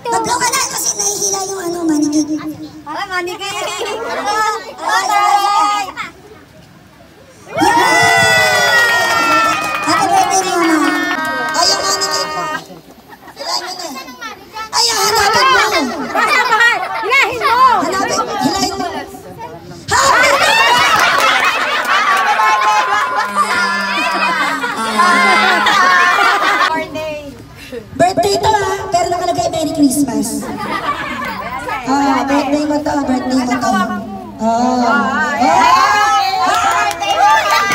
Nag-blow ka na kasi nahihila yung ano, manigig. Parang manigig. Happy birthday mo, mama. Ay, yung manigig mo. Hilahin mo na. Ay, hanapin mo. Hilahin mo. Hanapin, hilahin mo. Birthday to ha, pero nakalagay Merry Christmas. Birthday mo to, birthday mo to.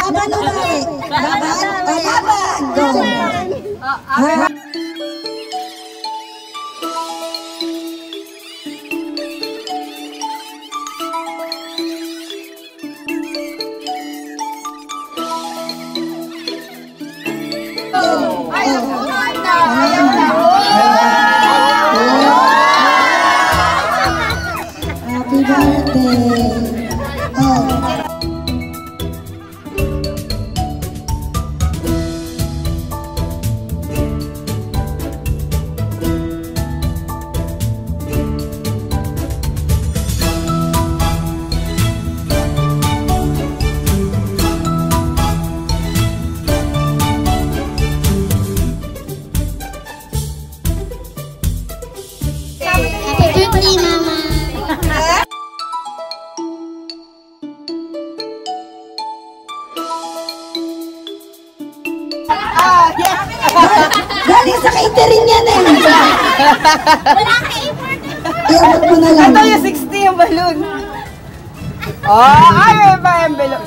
Laban o bari? Laban? Laban! Go! Happy birthday! Happy birthday, Mama. Galing sa catering yan eh! Wala ka-import. Iabot mo na lang. Ito yung 60 yung balloon. Ay, may pa envelope.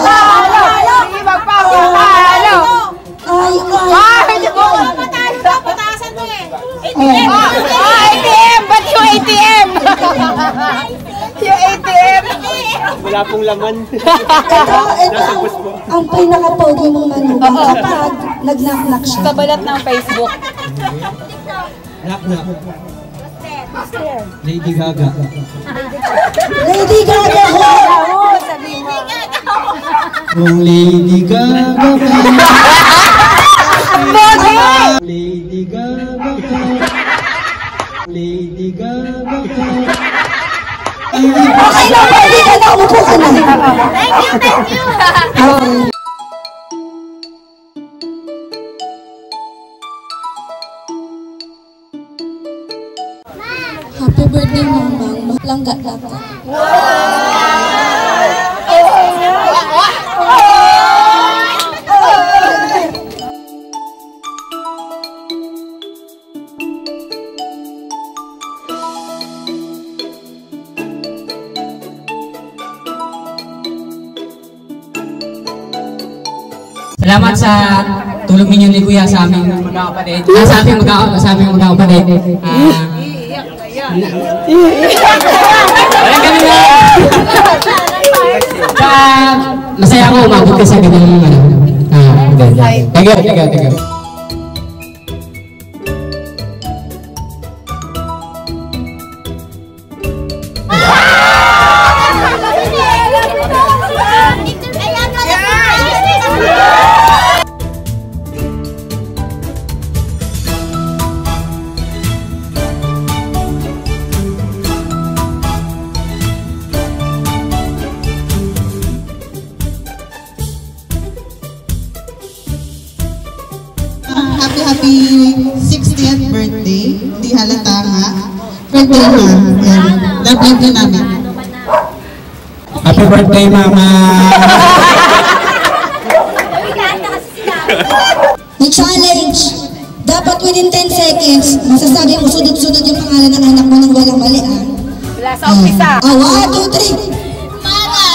Sige, magpapalo. Patasan to eh. ATM! Ba't yung ATM? Yung ATM! Wala pong laman. Ito ang pinaka-pogi mong manugang kapag nag-knock-knock siya. Sa balat ng Facebook. Knock-knock. Lady Gaga. Lady Gaga ko! Sabi mo. Kung Lady Gaga ka. Lady Gaga ka. Lady Gaga ka. Okay na, pwede ka na. Umupo ka na. Thank you. Happy birthday, Mama. Langga lang ka. Salamat sa tulong ninyo ni Kuya sa aming magkakapatid. Sa aming magkakapatid. Masaya ako umabot ka sa ganyan. Thank you. Happy 60th birthday. Hindi halata nga. Birthday ma. Yan. Love you namin. Happy birthday, Mama! May challenge. Dapat within 10 seconds, masasabi mo sunod-sunod yung pangalan ng anak mo nang walang mali. Wala sa umpisa. 1, 2, 3. Mama.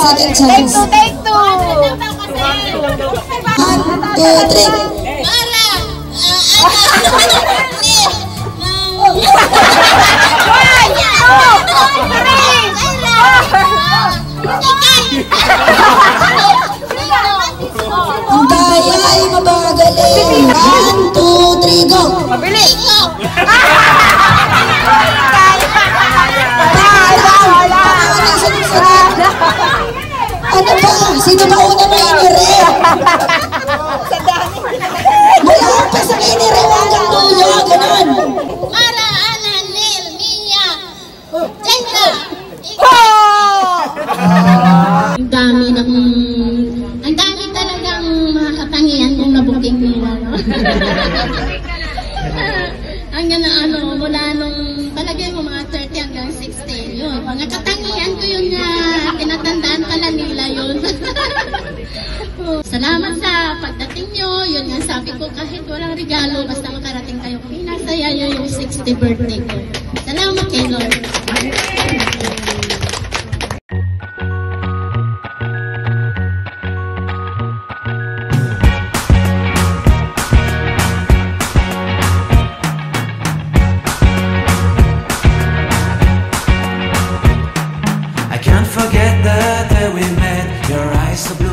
Second Take chance. two, take two. 1, 2, 3. Ang daya ay mabagaling. 1, 2, 3, go! Mabilis. Ano ba? Sino ba una na inire? Mula pa sa inire hanggang dulo, ganun. Mara, Ana, Nel, Mia, Jenna. Ang dami talagang mga katangian kung nabuking nila, no? Hanggang na mula nung palagay mo mga 30 hanggang 60, yun. Mga katangian ko yun na tinatandaan pala nila yun. Salamat sa pagdating nyo. Yun nga sabi ko, kahit walang regalo, basta makarating kayo, pinasaya nyo yung 60th birthday ko. Salamat kay Lord. I can't forget the day we met. Your eyes so blue.